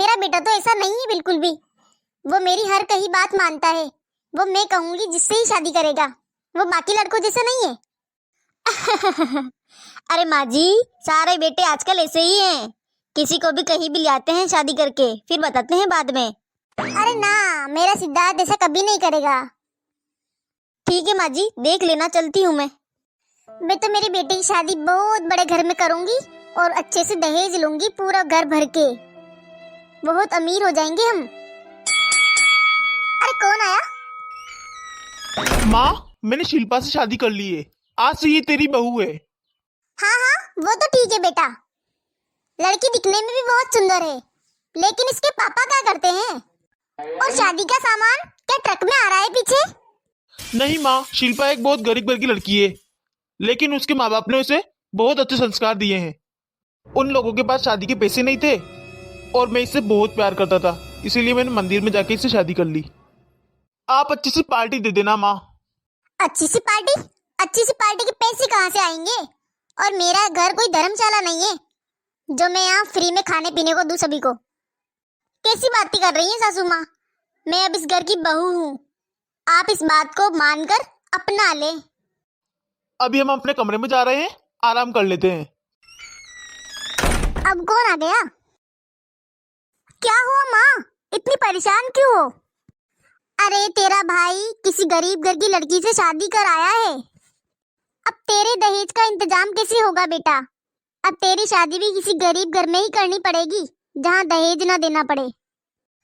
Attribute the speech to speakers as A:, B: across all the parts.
A: मेरा बेटा तो ऐसा नहीं है बिल्कुल भी। वो मेरी हर कही बात मानता है। वो मैं कहूंगी जिससे ही शादी करेगा। वो बाकी लड़कों जैसा नहीं है। अरे माँ जी, सारे बेटे आजकल ऐसे ही हैं। किसी को भी कहीं भी ले आते हैं शादी करके, फिर बताते हैं बाद में। अरे ना, मेरा सिद्धार्थ ऐसा कभी नहीं करेगा। ठीक है माँ जी, देख लेना, चलती हूँ मैं तो मेरे बेटे की शादी बहुत बड़े घर में करूंगी और अच्छे से दहेज लूंगी, पूरा घर भर के। बहुत अमीर हो जाएंगे हम। अरे कौन आया?
B: माँ, मैंने शिल्पा से शादी कर ली है। आज से ये तेरी बहू है।
A: हाँ हाँ, वो तो ठीक है बेटा। लड़की दिखने में भी बहुत सुंदर है, लेकिन इसके पापा क्या करते हैं? और शादी का सामान क्या ट्रक में आ रहा है पीछे?
B: नहीं माँ, शिल्पा एक बहुत गरीब घर की लड़की है, लेकिन उसके माँ बाप ने उसे बहुत अच्छे संस्कार दिए हैं। उन लोगों के पास शादी के पैसे नहीं थे और मैं इससे बहुत प्यार करता था, इसीलिए मैंने मंदिर में जाके इससे शादी कर ली। आप अच्छी सी पार्टी दे देना माँ।
A: अच्छी सी पार्टी? अच्छी सी पार्टी के पैसे कहाँ से आएंगे? और मेरा घर कोई धर्मशाला नहीं है जो मैं यहाँ फ्री में खाने पीने को दूं सभी को। कैसी बातें कर रही हैं सासू माँ? मैं अब इस घर की बहू हूँ। आप इस बात को मानकर अपना ले।
B: अभी हम अपने कमरे में जा रहे हैं, आराम कर लेते हैं।
A: अब कौन आ गया? क्या हुआ माँ, इतनी परेशान क्यों हो? अरे तेरा भाई किसी गरीब घर की लड़की से शादी कर आया है। अब तेरे दहेज का इंतजाम कैसे होगा बेटा? अब तेरी शादी भी किसी गरीब घर में ही करनी पड़ेगी जहाँ दहेज ना देना पड़े।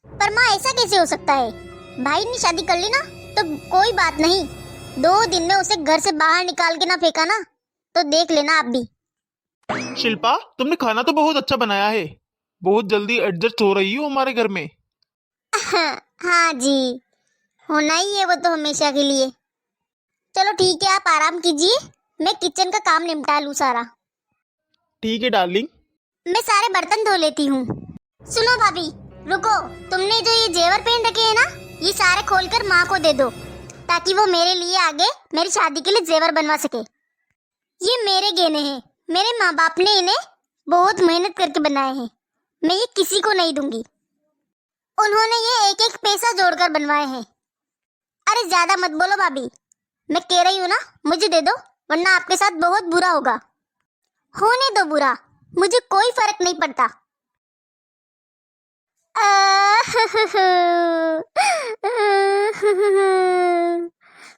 A: पर माँ ऐसा कैसे हो सकता है? भाई ने शादी कर ली ना तो कोई बात नहीं। 2 दिन में उसे घर से बाहर निकाल के ना फेंका ना तो देख लेना आप भी।
B: शिल्पा, तुमने खाना तो बहुत अच्छा बनाया है। बहुत जल्दी एडजस्ट हो रही हो हमारे घर में।
A: हाँ जी, होना ही है वो तो हमेशा के लिए। चलो ठीक है, आप आराम कीजिए, मैं किचन का काम निपटा लूँ सारा।
B: ठीक है डार्लिंग।
A: मैं सारे बर्तन धो लेती हूँ। सुनो भाभी, रुको। तुमने जो ये जेवर पहन रखे हैं ना, ये सारे खोलकर माँ को दे दो ताकि वो मेरे लिए आगे मेरी शादी के लिए जेवर बनवा सके। ये मेरे गहने हैं, मेरे माँ बाप ने इन्हें बहुत मेहनत करके बनाए हैं। मैं ये किसी को नहीं दूंगी। उन्होंने ये एक एक पैसा जोड़कर बनवाए हैं। अरे ज्यादा मत बोलो भाभी, मैं कह रही हूँ ना, मुझे दे दो वरना आपके साथ बहुत बुरा होगा। होने दो बुरा, मुझे कोई फर्क नहीं पड़ता।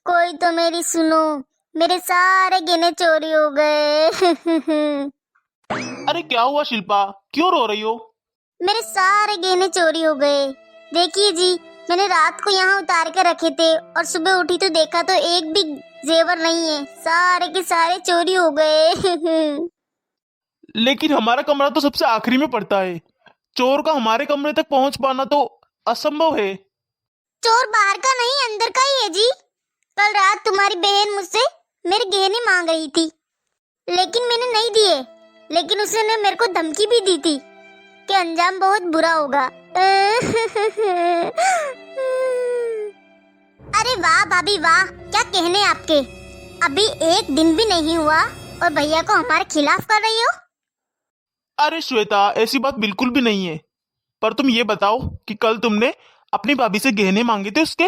A: कोई तो मेरी सुनो, मेरे सारे गहने चोरी हो गए।
B: अरे क्या हुआ शिल्पा, क्यों रो रही हो?
A: मेरे सारे गहने चोरी हो गए। देखिए जी, मैंने रात को यहाँ उतार के रखे थे और सुबह उठी तो देखा तो एक भी जेवर नहीं है, सारे के सारे चोरी हो गए।
B: लेकिन हमारा कमरा तो सबसे आखिरी में पड़ता है। चोर का हमारे कमरे तक पहुंच पाना तो असंभव है।
A: चोर बाहर का नहीं, अंदर का ही है जी। कल रात तुम्हारी बहन मुझसे मेरे गहने मांग रही थी, लेकिन मैंने नहीं दिए। लेकिन उसने मेरे को धमकी भी दी थी कि अंजाम बहुत बुरा होगा। अरे वाह भाभी वाह, क्या कहने आपके। अभी एक दिन भी नहीं हुआ और भैया को हमारे खिलाफ कर रही हो।
B: अरे श्वेता, ऐसी बात बिल्कुल भी नहीं है। पर तुम ये बताओ कि कल तुमने अपनी भाभी से गहने मांगे थे उसके?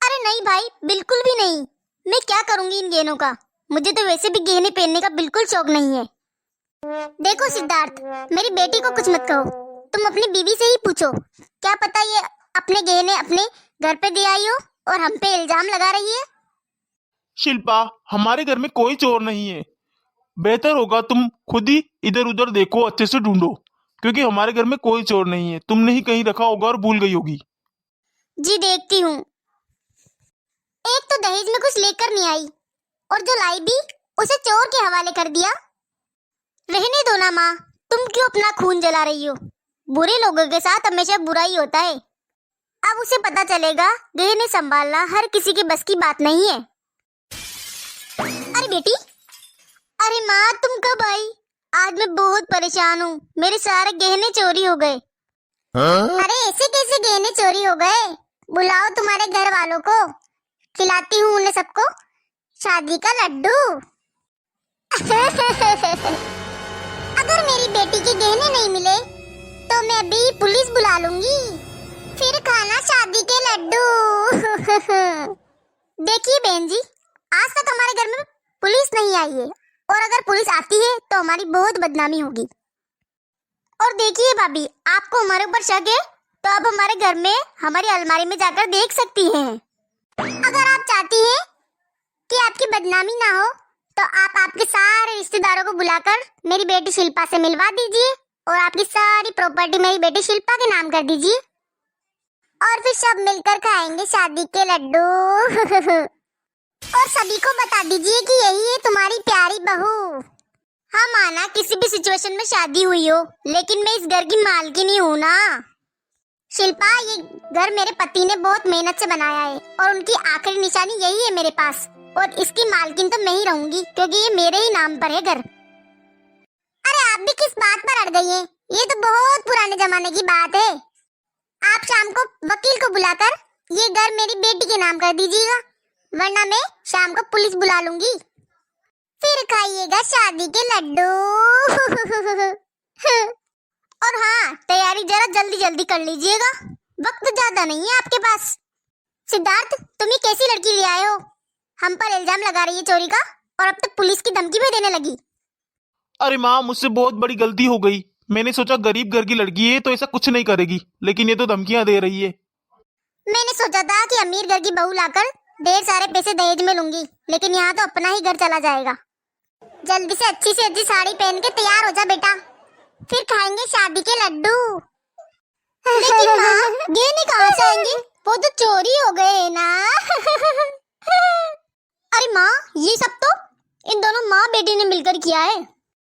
A: अरे नहीं भाई, बिल्कुल भी नहीं। मैं क्या करूंगी इन गहनों का? मुझे तो वैसे भी गहने पहनने का बिल्कुल शौक नहीं है। देखो सिद्धार्थ, मेरी बेटी को कुछ मत कहो। तुम अपनी बीवी से ही पूछो, क्या पता ये अपने गहने अपने घर पे दे आई हो और हम पे इल्जाम लगा रही है।
B: शिल्पा, हमारे घर में कोई चोर नहीं है। बेहतर होगा तुम खुद ही इधर उधर देखो, अच्छे से ढूंढो, क्योंकि हमारे घर में कोई चोर नहीं है। तुमने ही कहीं रखा होगा और भूल गई होगी।
A: जी देखती हूँ। एक तो दहेज में कुछ लेकर नहीं आई और जो लाई भी उसे चोर के हवाले कर दिया। रहने दो ना माँ, तुम क्यों अपना खून जला रही हो? बुरे लोगों के साथ हमेशा बुरा ही होता है। अब उसे पता चलेगा गहने संभालना हर किसी के बस की बात नहीं है। अरे बेटी, अरे माँ तुम कब आई? आज मैं बहुत परेशान हूँ, मेरे सारे गहने चोरी हो गए। अरे ऐसे कैसे गहने चोरी हो गए? बुलाओ तुम्हारे घर वालों को, खिलाती हूँ उन्हें सबको शादी का लड्डू। अगर मेरी बेटी के गहने नहीं मिले तो मैं अभी पुलिस बुला लूंगी, फिर खाना शादी के लड्डू। देखिए बहन जी, आज तक हमारे घर में पुलिस नहीं आई है, और अगर पुलिस आती है तो हमारी बहुत बदनामी होगी। और देखिए भाभी, आपको हमारे ऊपर शक है तो आप हमारे घर में हमारी अलमारी में जाकर देख सकती हैं। अगर आप चाहती हैं कि आपकी बदनामी ना हो तो आप आपके सारे रिश्तेदारों को बुलाकर मेरी बेटी शिल्पा से मिलवा दीजिए और आपकी सारी प्रॉपर्टी मेरी बेटी शिल्पा के नाम कर दीजिए, और फिर सब मिलकर खाएंगे शादी के लड्डू। और सभी को बता दीजिए कि यही है तुम्हारी प्यारी बहू। हाँ माना किसी भी सिचुएशन में शादी हुई हो, लेकिन मैं इस घर की मालकिन हूँ ना। शिल्पा, ये घर मेरे पति ने बहुत मेहनत से बनाया है और उनकी आखिरी निशानी यही है मेरे पास, और इसकी मालकिन तो मैं ही रहूंगी क्योंकि ये मेरे ही नाम पर है घर। अरे आप भी किस बात पर अड़ गई हैं? ये तो बहुत पुराने जमाने की बात है। आप शाम को वकील को बुलाकर ये घर मेरी बेटी के नाम कर दीजिएगा, वरना मैं शाम को पुलिस बुला लूंगी। फिर खाइएगा शादी के लड्डू। और हाँ, तैयारी जरा जल्दी जल्दी कर लीजिएगा, वक्त ज्यादा नहीं है आपके पास। सिद्धार्थ, तुम ही कैसी लड़की ले आए हो? हम पर इल्जाम लगा रही है चोरी का, और अब तक पुलिस की धमकी भी देने लगी।
B: अरे माँ, मुझसे बहुत बड़ी गलती हो गई। मैंने सोचा गरीब घर की लड़की है तो ऐसा कुछ नहीं करेगी, लेकिन ये तो धमकियां दे रही है।
A: मैंने सोचा था कि अमीर घर की बहू लाकर ढेर सारे पैसे दहेज में लूंगी, लेकिन यहाँ तो अपना ही घर चला जाएगा। जल्दी से अच्छी साड़ी पहन के तैयार हो जा बेटा, फिर खाएंगे शादी के लड्डू। लेकिन माँ, गहने कहाँ से आएंगे? वो तो चोरी हो गए ना। अरे माँ, ये सब तो इन दोनों माँ बेटी ने मिलकर किया है।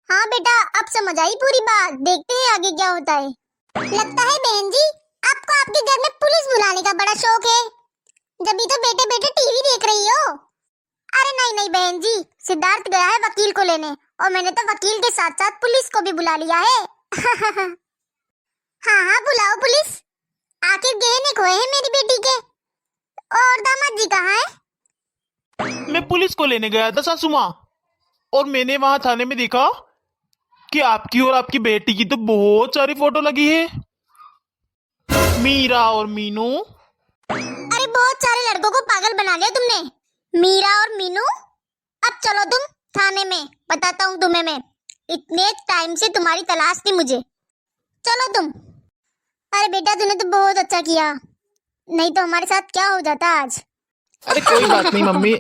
A: हाँ बेटा, अब समझ आई पूरी बात, देखते हैं आगे क्या होता है। लगता है बहन जी, आपको आपके घर में पुलिस बुलाने का बड़ा शौक है, जब तो बैठे बैठे टीवी देख रही हो। अरे नहीं नहीं बहन जी, सिद्धार्थ गया है वकील को लेने, और मैंने तो वकील के साथ साथ पुलिस को भी बुला लिया है। हाँ हाँ, बुलाओ पुलिस। आखिर गहने खोए हैं मेरी बेटी के। और दामाद जी कहाँ है?
B: मैं पुलिस को लेने गया था सासू माँ, और मैंने वहां थाने में देखा कि आपकी और आपकी बेटी की तो बहुत सारी फोटो लगी है, मीरा और मीनू।
A: अरे बहुत सारे लड़कों को पागल बना लिया तुमने, मीरा और मीनू। अब चलो तुम थाने में, बताता हूँ तुम्हें मैं। इतने टाइम से तुम्हारी तलाश थी मुझे, चलो तुम। अरे बेटा, तूने तो बहुत अच्छा किया, नहीं तो हमारे साथ क्या हो जाता आज।
B: अरे कोई बात नहीं मम्मी।